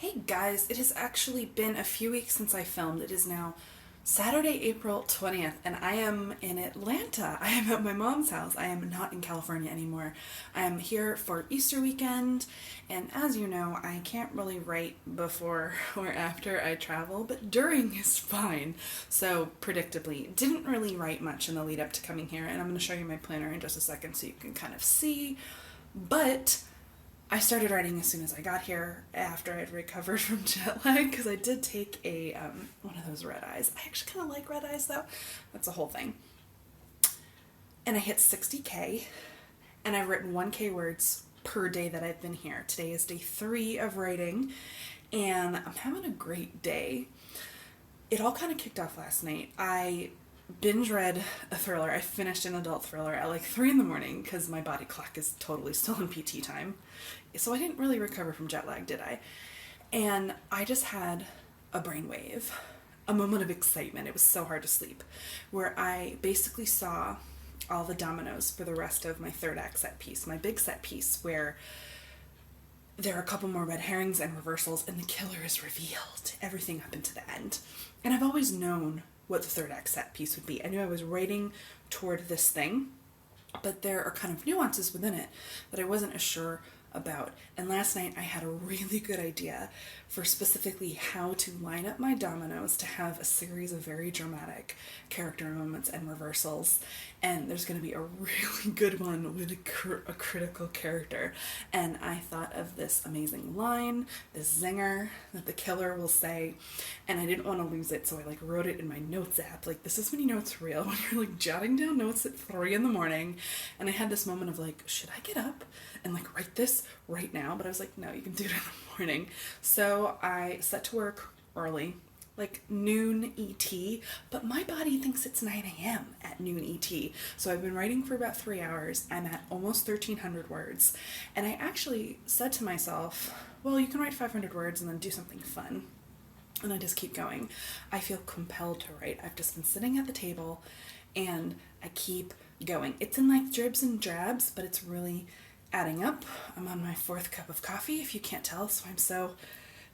Hey guys, it has actually been a few weeks since I filmed. It is now Saturday, April 20th, and I am in Atlanta. I am at my mom's house. I am not in California anymore. I am here for Easter weekend, and as you know, I can't really write before or after I travel, but during is fine. So, predictably, didn't really write much in the lead up to coming here, and I'm going to show you my planner in just a second so you can kind of see. But I started writing as soon as I got here after I'd recovered from jet lag because I did take a one of those red eyes. I actually kind of like red eyes though. That's a whole thing. And I hit 60K and I've written 1K words per day that I've been here. Today is day 3 of writing and I'm having a great day. It all kind of kicked off last night. I binge read a thriller. I finished an adult thriller at like 3 in the morning because my body clock is totally still in PT time. So I didn't really recover from jet lag, did I? And I just had a brainwave, a moment of excitement. It was so hard to sleep, where I basically saw all the dominoes for the rest of my third act set piece, my big set piece, where there are a couple more red herrings and reversals, and the killer is revealed, everything up into the end. And I've always known what the third act set piece would be. I knew I was writing toward this thing, but there are kind of nuances within it that I wasn't as sure about. And last night I had a really good idea for specifically how to line up my dominoes to have a series of very dramatic character moments and reversals. And there's going to be a really good one with a critical character. And I thought of this amazing line, this zinger that the killer will say, and I didn't want to lose it, so I wrote it in my notes app. This is when you know it's real, when you're jotting down notes at 3 in the morning. And I had this moment of should I get up and write this right now? But I was no, you can do it in the morning. So I set to work early, noon ET, but my body thinks it's 9 a.m. at noon ET. So I've been writing for about 3 hours. I'm at almost 1,300 words. And I actually said to myself, well, you can write 500 words and then do something fun. And I just keep going. I feel compelled to write. I've just been sitting at the table and I keep going. It's in dribs and drabs, but it's really adding up. I'm on my 4th cup of coffee, if you can't tell, so I'm so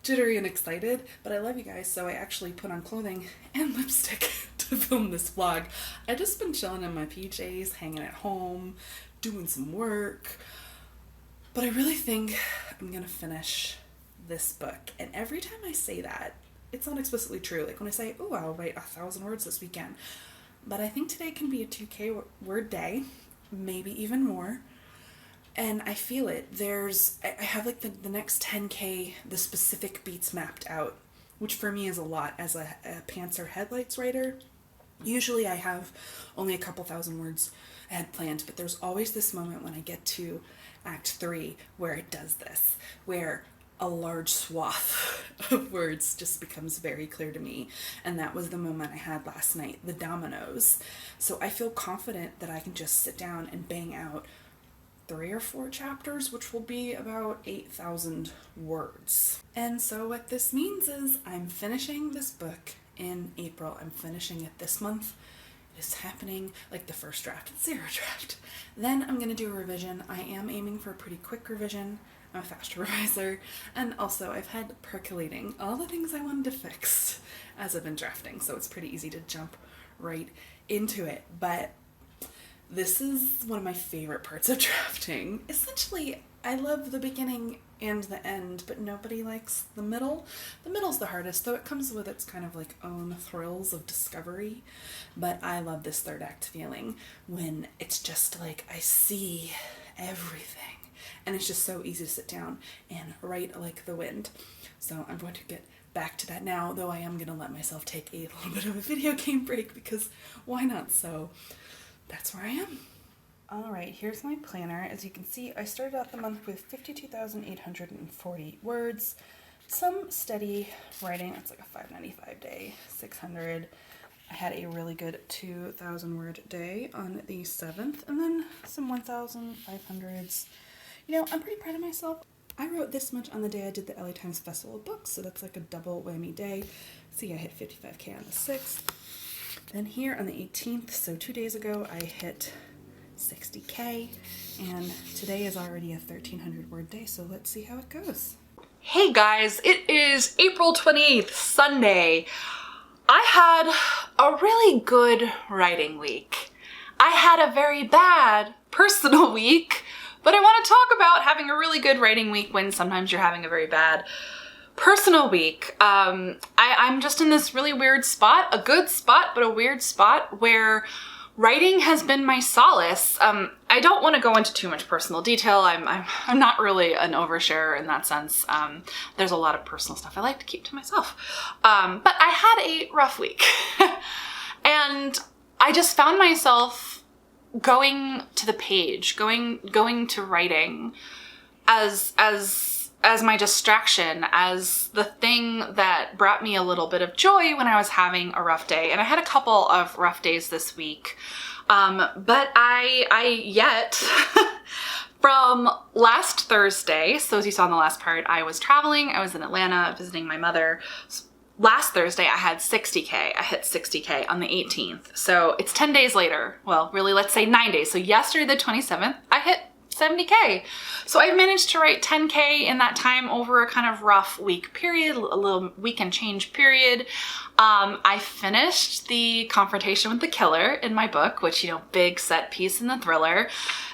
jittery and excited, but I love you guys, so I actually put on clothing and lipstick to film this vlog. I just been chilling in my PJs, hanging at home, doing some work, but I really think I'm gonna finish this book, and every time I say that, it's not explicitly true. When I say, oh, I'll write 1,000 words this weekend, but I think today can be a 2K word day, maybe even more. And I feel it. I have the next 10K, the specific beats mapped out, which for me is a lot as a pants or headlights writer. Usually I have only a couple thousand words I had planned, but there's always this moment when I get to Act 3 where it does this, where a large swath of words just becomes very clear to me. And that was the moment I had last night, the dominoes. So I feel confident that I can just sit down and bang out 3 or 4 chapters, which will be about 8,000 words. And so what this means is I'm finishing this book in April. I'm finishing it this month. It is happening the first draft, it's 0 draft. Then I'm going to do a revision. I am aiming for a pretty quick revision. I'm a fast reviser. And also I've had percolating all the things I wanted to fix as I've been drafting, so it's pretty easy to jump right into it. But this is one of my favorite parts of drafting. Essentially, I love the beginning and the end, but nobody likes the middle. The middle's the hardest, though it comes with its kind of own thrills of discovery. But I love this third act feeling when it's just I see everything. And it's just so easy to sit down and write like the wind. So I'm going to get back to that now, though I am going to let myself take a little bit of a video game break because why not? So that's where I am. Alright, here's my planner. As you can see, I started out the month with 52,840 words. Some steady writing. That's a 595 day, 600. I had a really good 2,000 word day on the 7th, and then some 1,500s. I'm pretty proud of myself. I wrote this much on the day I did the LA Times Festival of Books, so that's a double whammy day. See, I hit 55K on the 6th. Then here on the 18th, so 2 days ago, I hit 60K, and today is already a 1,300 word day, so let's see how it goes. Hey guys, it is April 28th, Sunday. I had a really good writing week. I had a very bad personal week, but I want to talk about having a really good writing week when sometimes you're having a very bad personal week. I'm just in this really weird spot, a good spot, but a weird spot where writing has been my solace. I don't want to go into too much personal detail. I'm not really an oversharer in that sense. There's a lot of personal stuff I like to keep to myself. But I had a rough week. And I just found myself going to the page, going to writing as my distraction, as the thing that brought me a little bit of joy when I was having a rough day. And I had a couple of rough days this week. But I yet from last Thursday, so as you saw in the last part, I was traveling. I was in Atlanta visiting my mother. Last Thursday, I had 60K. I hit 60K on the 18th. So it's 10 days later. Well, really, let's say 9 days. So yesterday, the 27th, I hit 70K. So I managed to write 10K in that time over a kind of rough week period, a little week and change period. I finished the confrontation with the killer in my book, which, big set piece in the thriller.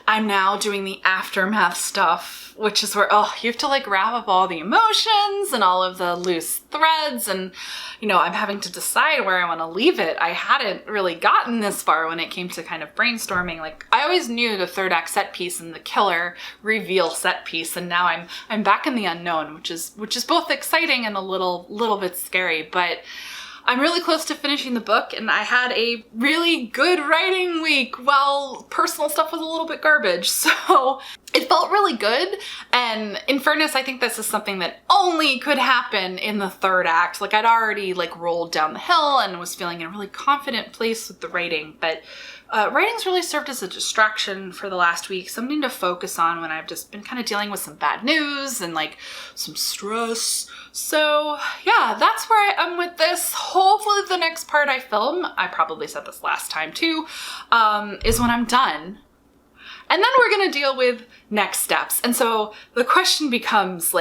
I'm now doing the aftermath stuff, which is where, you have to wrap up all the emotions and all of the loose threads. And, I'm having to decide where I want to leave it. I hadn't really gotten this far when it came to kind of brainstorming. I always knew the third act set piece and the killer reveal set piece. And now I'm back in the unknown, which is both exciting and a little bit scary, but I'm really close to finishing the book, and I had a really good writing week while personal stuff was a little bit garbage. So it felt really good. And in fairness, I think this is something that only could happen in the third act. I'd already rolled down the hill and was feeling in a really confident place with the writing, but writing's really served as a distraction for the last week, something to focus on when I've just been kind of dealing with some bad news and some stress. So yeah, that's where I am with this. Hopefully the next part I film, I probably said this last time too, is when I'm done. And then we're gonna deal with next steps. And so the question becomes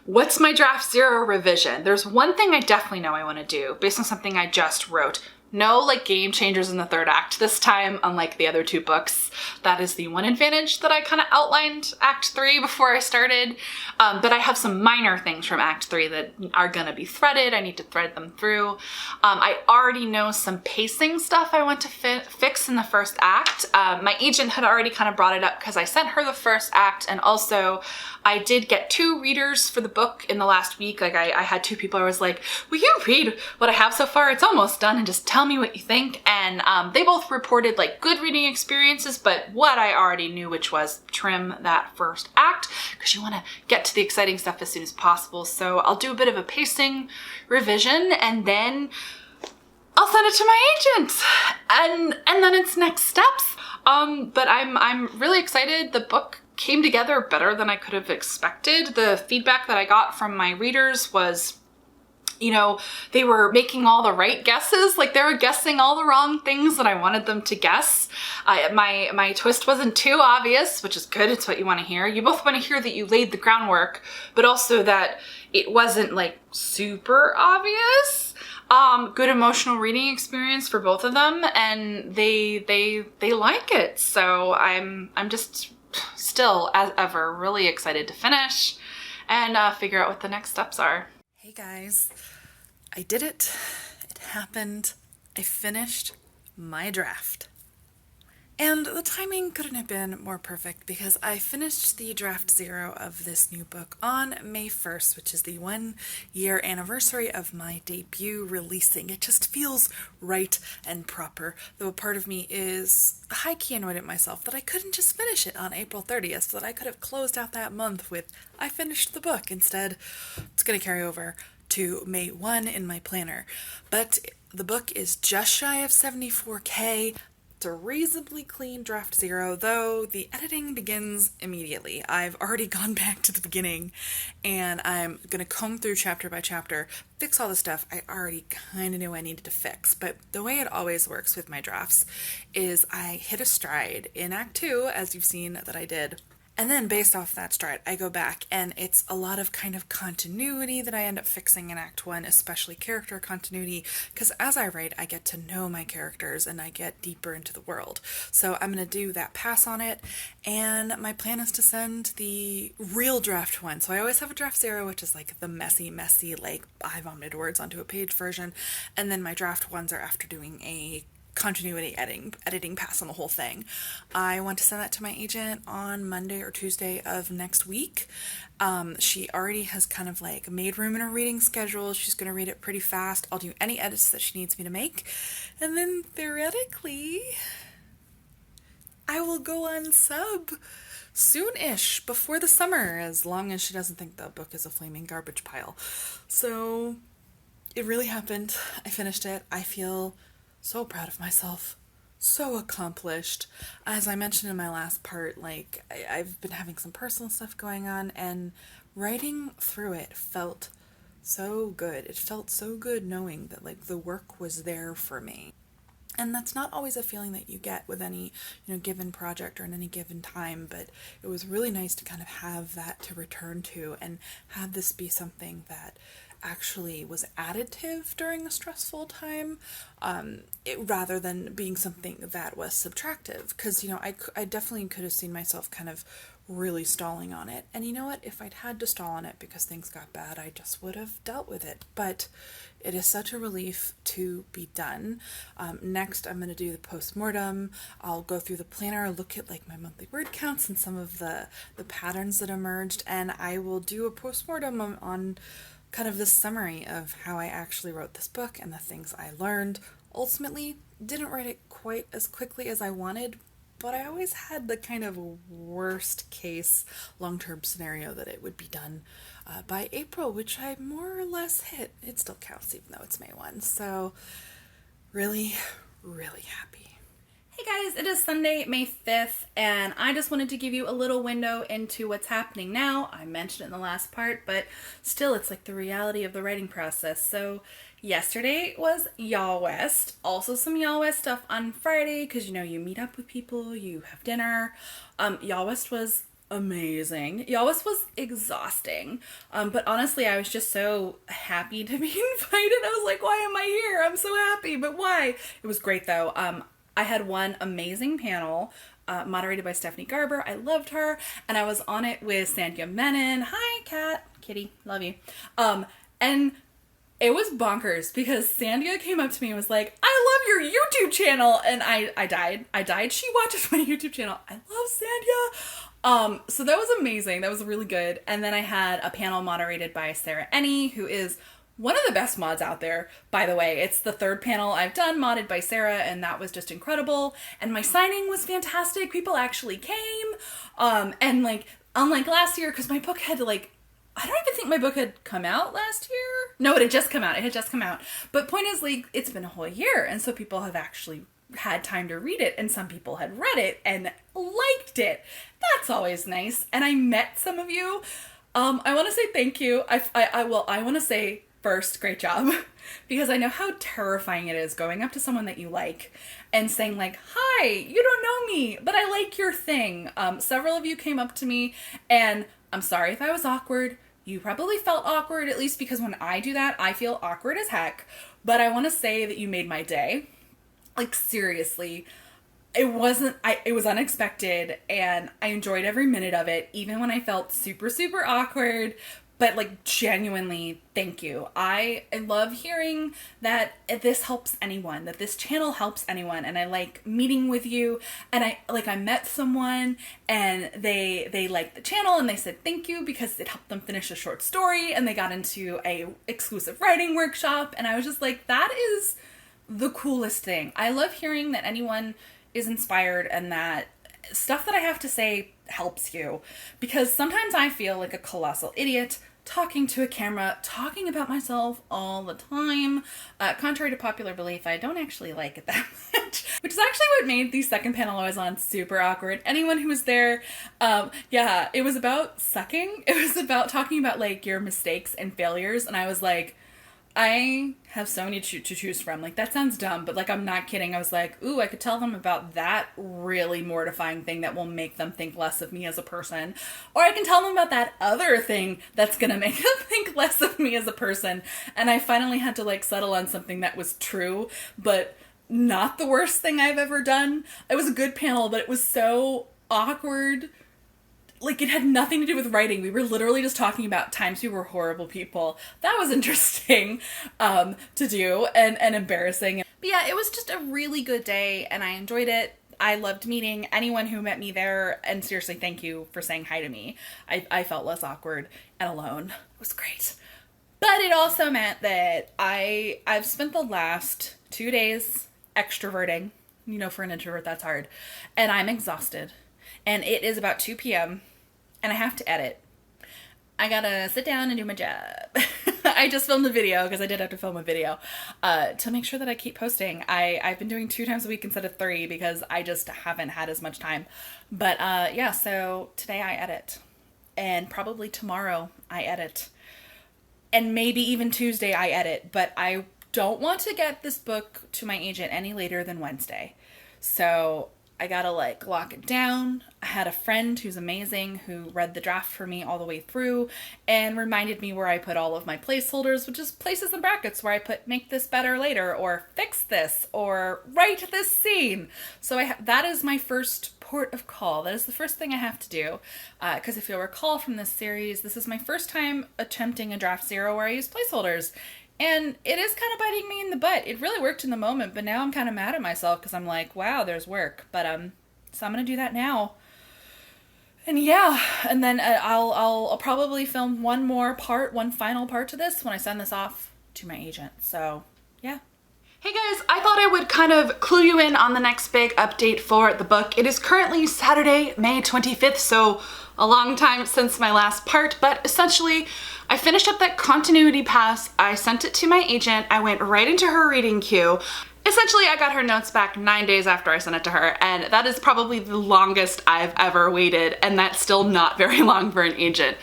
what's my draft 0 revision? There's one thing I definitely know I wanna do based on something I just wrote. No game changers in the third act this time, unlike the other two books. That is the one advantage that I kind of outlined Act 3 before I started. But I have some minor things from Act 3 that are gonna be threaded. I need to thread them through. I already know some pacing stuff I want to fix in the first act. My agent had already kind of brought it up because I sent her the first act, and also I did get 2 readers for the book in the last week. I had 2 people I was like, will you read what I have so far? It's almost done, and just tell me what you think. And they both reported good reading experiences, but what I already knew, which was trim that first act because you want to get to the exciting stuff as soon as possible. So I'll do a bit of a pacing revision, and then I'll send it to my agent, and then it's next steps. But I'm really excited. The book came together better than I could have expected. The feedback that I got from my readers was, they were making all the right guesses. They were guessing all the wrong things that I wanted them to guess. My twist wasn't too obvious, which is good. It's what you want to hear. You both want to hear that you laid the groundwork, but also that it wasn't super obvious. Good emotional reading experience for both of them, and they like it. So I'm just still, as ever, really excited to finish and figure out what the next steps are. Hey guys, I did it. It happened. I finished my draft. And the timing couldn't have been more perfect because I finished the draft 0 of this new book on May 1st, which is the 1-year anniversary of my debut releasing. It just feels right and proper, though a part of me is high-key annoyed at myself that I couldn't just finish it on April 30th, so that I could have closed out that month with I finished the book. Instead, it's going to carry over to May 1 in my planner. But the book is just shy of 74K. It's a reasonably clean draft 0, though the editing begins immediately. I've already gone back to the beginning, and I'm going to comb through chapter by chapter, fix all the stuff I already kind of knew I needed to fix. But the way it always works with my drafts is I hit a stride in Act 2, as you've seen that I did, And then based off that start, I go back and it's a lot of kind of continuity that I end up fixing in Act 1, especially character continuity, because as I write, I get to know my characters and I get deeper into the world. So I'm going to do that pass on it, and my plan is to send the real draft 1. So I always have a draft 0, which is like the messy, like I vomited words onto a page version, and then my draft 1s are after doing a continuity editing pass on the whole thing. I want to send that to my agent on Monday or Tuesday of next week. She already has kind of like made room in her reading schedule. She's going to read it pretty fast. I'll do any edits that she needs me to make. And then theoretically, I will go on sub soon-ish, before the summer, as long as she doesn't think the book is a flaming garbage pile. So it really happened. I finished it. I feel so proud of myself, so accomplished. As I mentioned in my last part, like I've been having some personal stuff going on, and writing through it felt so good. It felt so good knowing that like the work was there for me. And that's not always a feeling that you get with any, given project or in any given time, but it was really nice to kind of have that to return to and have this be something that actually was additive during a stressful time, rather than being something that was subtractive. Because, I definitely could have seen myself kind of really stalling on it. And you know what? If I'd had to stall on it because things got bad, I just would have dealt with it. But it is such a relief to be done. Next, I'm going to do the postmortem. I'll go through the planner, look at like my monthly word counts and some of the patterns that emerged, and I will do a postmortem on kind of the summary of how I actually wrote this book and the things I learned. Ultimately, didn't write it quite as quickly as I wanted, but I always had the kind of worst case long-term scenario that it would be done by April, which I more or less hit. It still counts even though it's May 1. So really, really happy. Hey guys, it is Sunday, May 5th, and I just wanted to give you a little window into what's happening now. I mentioned it in the last part, but still it's like the reality of the writing process. So yesterday was Y'all West, also some Y'all West stuff on Friday, because you meet up with people, you have dinner. Y'all West was amazing. Y'all West was exhausting, but honestly I was just so happy to be invited. I was like, why am I here? I'm so happy, but why? It was great though. I had one amazing panel moderated by Stephanie Garber. I loved her. And I was on it with Sandhya Menon. Hi, Kat. Kitty. Love you. And it was bonkers because Sandhya came up to me and was like, I love your YouTube channel. And I died. She watches my YouTube channel. I love Sandhya. So that was amazing. That was really good. And then I had a panel moderated by Sarah Ennie, who is one of the best mods out there, by the way. It's the third panel I've done modded by Sarah, and that was just incredible. And my signing was fantastic. People actually came. And like, unlike last year, because my book had to like, I don't even think my book had come out last year. No, it had just come out. It had just come out. But point is, like, it's been a whole year, and so people have actually had time to read it, and some people had read it and liked it. That's always nice. And I met some of you. I want to say thank you. I want to say first, great job, because I know how terrifying it is going up to someone that you like and saying like, hi, you don't know me, but I like your thing. Several of you came up to me, and I'm sorry if I was awkward. You probably felt awkward, at least because when I do that, I feel awkward as heck. But I want to say that you made my day. Like, seriously. It was unexpected, and I enjoyed every minute of it, even when I felt super, super awkward. But like, genuinely, thank you. I love hearing that this helps anyone, that this channel helps anyone, and I like meeting with you. And I met someone, and they liked the channel, and they said thank you because it helped them finish a short story, and they got into a exclusive writing workshop, and I was just like, that is the coolest thing. I love hearing that anyone is inspired and that stuff that I have to say helps you, because sometimes I feel like a colossal idiot talking to a camera, talking about myself all the time. Contrary to popular belief, I don't actually like it that much, which is actually what made the second panel I was on super awkward. Anyone who was there, it was about sucking. It was about talking about like your mistakes and failures, and I was like, I have so many to choose from. Like, that sounds dumb, but like, I'm not kidding. I was like, ooh, I could tell them about that really mortifying thing that will make them think less of me as a person. Or I can tell them about that other thing that's gonna make them think less of me as a person. And I finally had to like settle on something that was true, but not the worst thing I've ever done. It was a good panel, but it was so awkward. Like, it had nothing to do with writing. We were literally just talking about times we were horrible people. That was interesting to do and embarrassing. But yeah, it was just a really good day, and I enjoyed it. I loved meeting anyone who met me there, and seriously, thank you for saying hi to me. I felt less awkward and alone. It was great. But it also meant that I've spent the last 2 days extroverting. You know, for an introvert, that's hard. And I'm exhausted. And it is about 2 p.m., and I have to edit. I gotta sit down and do my job. I just filmed a video, because I did have to film a video, to make sure that I keep posting. I've been doing 2 times a week instead of 3, because I just haven't had as much time. But yeah, so today I edit. And probably tomorrow I edit. And maybe even Tuesday I edit. But I don't want to get this book to my agent any later than Wednesday. So I gotta like lock it down. I had a friend who's amazing who read the draft for me all the way through and reminded me where I put all of my placeholders, which is places in brackets where I put make this better later, or fix this, or write this scene. So that is my first port of call. That is the first thing I have to do. Because if you'll recall from this series, this is my first time attempting a draft zero where I use placeholders. And it is kind of biting me in the butt. It really worked in the moment, but now I'm kind of mad at myself because I'm like, wow, there's work. But so I'm gonna do that now. And yeah, and then I'll probably film one final part to this when I send this off to my agent. So yeah. Hey guys, I thought I would kind of clue you in on the next big update for the book. It is currently Saturday, May 25th, so a long time since my last part, but essentially I finished up that continuity pass, I sent it to my agent, I went right into her reading queue. Essentially, I got her notes back 9 days after I sent it to her, and that is probably the longest I've ever waited, and that's still not very long for an agent.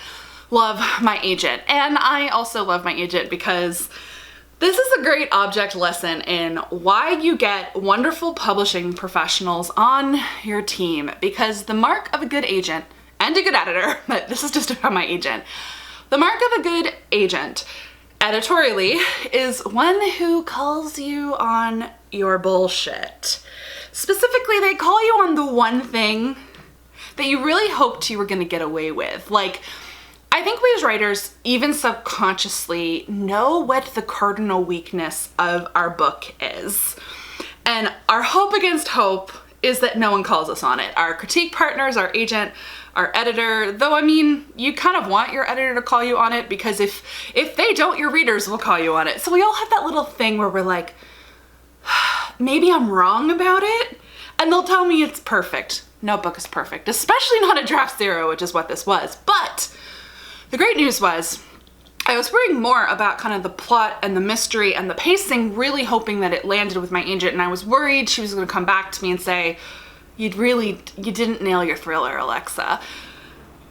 Love my agent. And I also love my agent because this is a great object lesson in why you get wonderful publishing professionals on your team, because the mark of a good agent and a good editor, but this is just about my agent, the mark of a good agent editorially is one who calls you on your bullshit. Specifically, they call you on the one thing that you really hoped you were gonna get away with. Like, I think we as writers, even subconsciously, know what the cardinal weakness of our book is. And our hope against hope is that no one calls us on it. Our critique partners, our agent, our editor, though I mean, you kind of want your editor to call you on it, because if they don't, your readers will call you on it. So we all have that little thing where we're like, maybe I'm wrong about it, and they'll tell me it's perfect. No book is perfect, especially not a draft zero, which is what this was. But the great news was, I was worrying more about kind of the plot and the mystery and the pacing, really hoping that it landed with my agent, and I was worried she was gonna come back to me and say, you didn't nail your thriller, Alexa.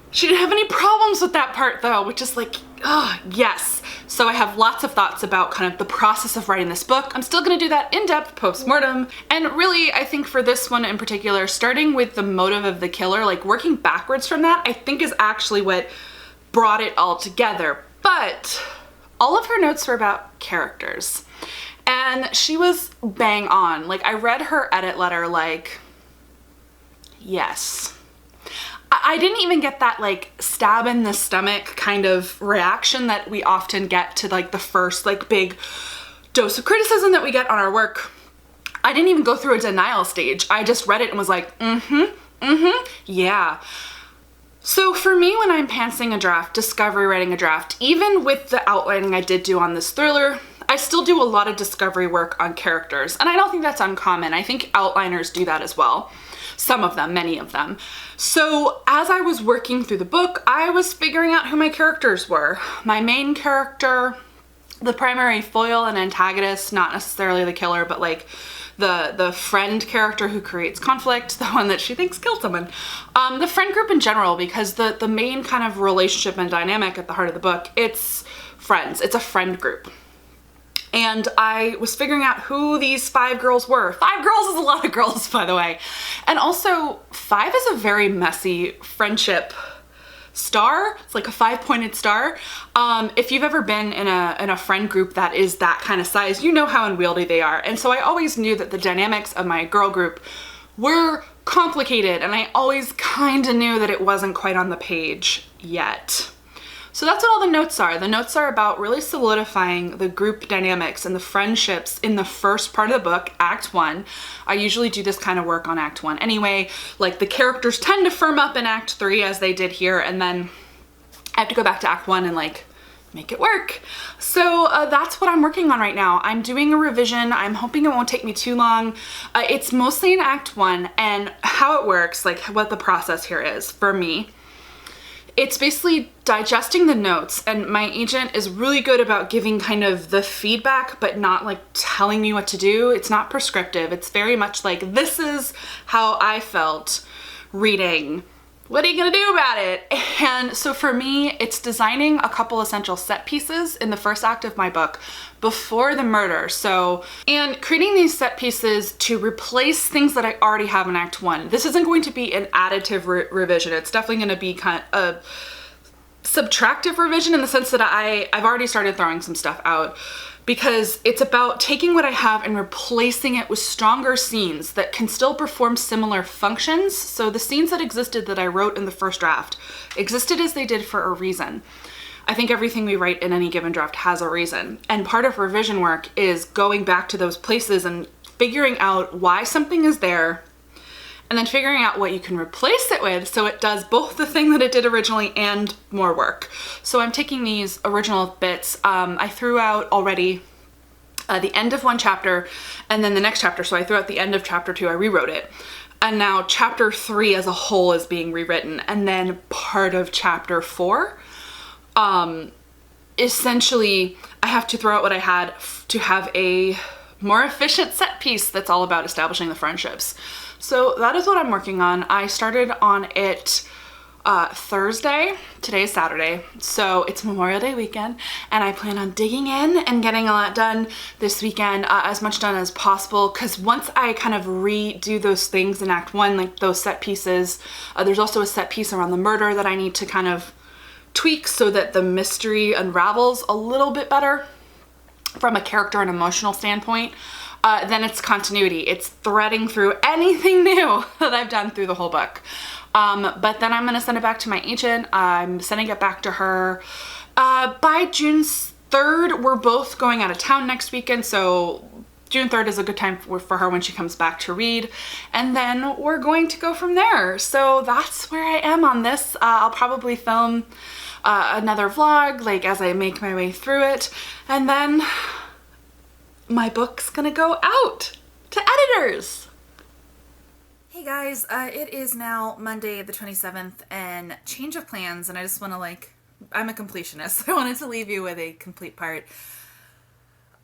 She didn't have any problems with that part though, which is like, oh, yes. So I have lots of thoughts about kind of the process of writing this book. I'm still gonna do that in-depth post-mortem. And really, I think for this one in particular, starting with the motive of the killer, like working backwards from that, I think is actually what brought it all together. But all of her notes were about characters. And she was bang on. Like, I read her edit letter like, yes. I didn't even get that like stab in the stomach kind of reaction that we often get to like the first like big dose of criticism that we get on our work. I didn't even go through a denial stage. I just read it and was like, yeah. So for me, when I'm pantsing a draft, discovery writing a draft, even with the outlining I did do on this thriller, I still do a lot of discovery work on characters. And I don't think that's uncommon. I think outliners do that as well. Some of them, many of them. So as I was working through the book, I was figuring out who my characters were. My main character, the primary foil and antagonist, not necessarily the killer, but like the friend character who creates conflict, the one that she thinks killed someone. The friend group in general, because the main kind of relationship and dynamic at the heart of the book, it's friends. It's a friend group. And I was figuring out who these 5 girls were. 5 girls is a lot of girls, by the way. And also 5 is a very messy friendship star. It's like a 5-pointed star. If you've ever been in a friend group that is that kind of size, you know how unwieldy they are. And so I always knew that the dynamics of my girl group were complicated, and I always kind of knew that it wasn't quite on the page yet. So that's what all the notes are. The notes are about really solidifying the group dynamics and the friendships in the first part of the book, Act 1. I usually do this kind of work on Act 1 anyway. Like, the characters tend to firm up in Act 3 as they did here, and then I have to go back to Act 1 and like make it work. So that's what I'm working on right now. I'm doing a revision. I'm hoping it won't take me too long. It's mostly in Act 1, and how it works, like what the process here is for me. It's basically digesting the notes, and my agent is really good about giving kind of the feedback, but not like telling me what to do. It's not prescriptive. It's very much like, this is how I felt reading. What are you gonna do about it? And so for me, it's designing a couple essential set pieces in the first act of my book before the murder. So, and creating these set pieces to replace things that I already have in Act 1. This isn't going to be an additive revision. It's definitely gonna be kind of a subtractive revision in the sense that I've already started throwing some stuff out, because it's about taking what I have and replacing it with stronger scenes that can still perform similar functions. So the scenes that existed that I wrote in the first draft existed as they did for a reason. I think everything we write in any given draft has a reason. And part of revision work is going back to those places and figuring out why something is there, and then figuring out what you can replace it with so it does both the thing that it did originally and more work. So I'm taking these original bits. I threw out already the end of one chapter and then the next chapter. So I threw out the end of chapter 2, I rewrote it. And now chapter 3 as a whole is being rewritten. And then part of chapter 4, essentially I have to throw out what I had to have a more efficient set piece that's all about establishing the friendships. So that is what I'm working on. I started on it Thursday. Today is Saturday, so it's Memorial Day weekend, and I plan on digging in and getting a lot done this weekend, as much done as possible, because once I kind of redo those things in Act 1, like those set pieces, there's also a set piece around the murder that I need to kind of tweak so that the mystery unravels a little bit better from a character and emotional standpoint. Then it's continuity. It's threading through anything new that I've done through the whole book. But then I'm gonna send it back to my agent. I'm sending it back to her. By June 3rd, we're both going out of town next weekend, so June 3rd is a good time for her when she comes back to read. And then we're going to go from there. So that's where I am on this. I'll probably film another vlog, like as I make my way through it. And then my book's gonna go out to editors. Hey guys, it is now Monday the 27th and change of plans, and I just want to I'm a completionist, so I wanted to leave you with a complete part.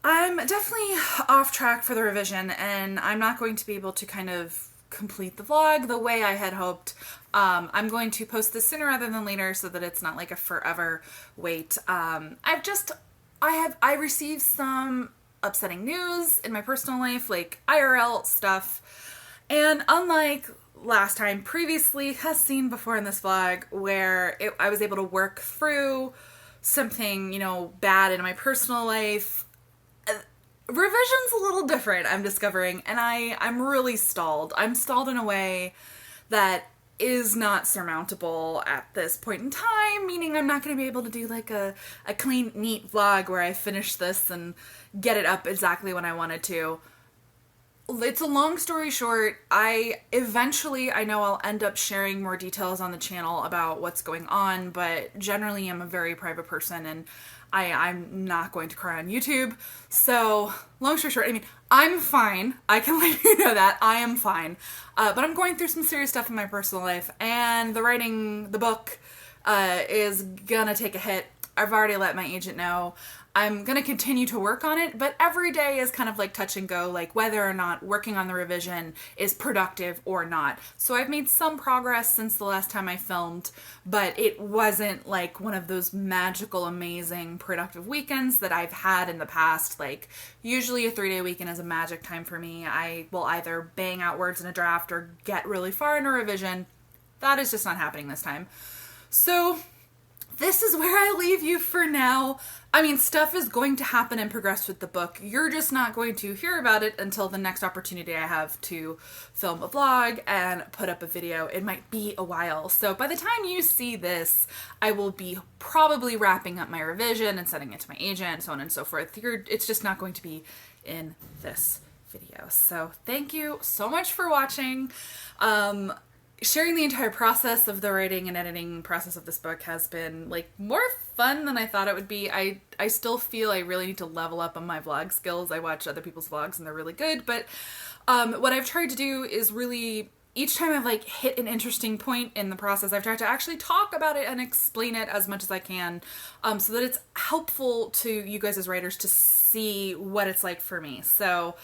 I'm definitely off track for the revision, and I'm not going to be able to kind of complete the vlog the way I had hoped. I'm going to post this sooner rather than later so that it's not like a forever wait. I received some upsetting news in my personal life, like IRL stuff, and unlike last time previously has seen before in this vlog where I was able to work through something, bad in my personal life, revision's a little different, I'm discovering, and I'm really stalled. I'm stalled in a way that is not surmountable at this point in time, meaning I'm not going to be able to do like a clean, neat vlog where I finish this and get it up exactly when I wanted to. It's a long story short. I know I'll end up sharing more details on the channel about what's going on, but generally I'm a very private person and I'm not going to cry on YouTube. So long story short, I'm fine. I can let you know that. I am fine. But I'm going through some serious stuff in my personal life, and the book is gonna take a hit. I've already let my agent know. I'm going to continue to work on it, but every day is kind of like touch and go, like whether or not working on the revision is productive or not. So I've made some progress since the last time I filmed, but it wasn't like one of those magical, amazing, productive weekends that I've had in the past. Like usually a 3-day weekend is a magic time for me. I will either bang out words in a draft or get really far in a revision. That is just not happening this time. So this is where I leave you for now. I mean, stuff is going to happen and progress with the book. You're just not going to hear about it until the next opportunity I have to film a vlog and put up a video. It might be a while. So by the time you see this, I will be probably wrapping up my revision and sending it to my agent, so on and so forth. It's just not going to be in this video. So thank you so much for watching. Sharing the entire process of the writing and editing process of this book has been like more fun than I thought it would be. I still feel I really need to level up on my vlog skills. I watch other people's vlogs and they're really good, but what I've tried to do is really, each time I've like hit an interesting point in the process, I've tried to actually talk about it and explain it as much as I can, so that it's helpful to you guys as writers to see what it's like for me. So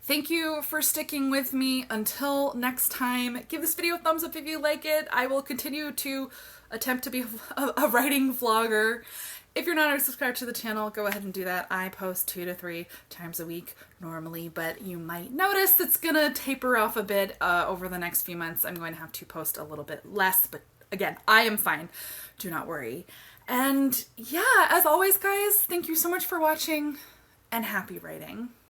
thank you for sticking with me. Until next time, give this video a thumbs up if you like it. I will continue to attempt to be a writing vlogger. If you're not already subscribed to the channel, go ahead and do that. I post 2 to 3 times a week normally, but you might notice it's gonna taper off a bit over the next few months. I'm going to have to post a little bit less, but again, I am fine. Do not worry. And yeah, as always, guys, thank you so much for watching and happy writing.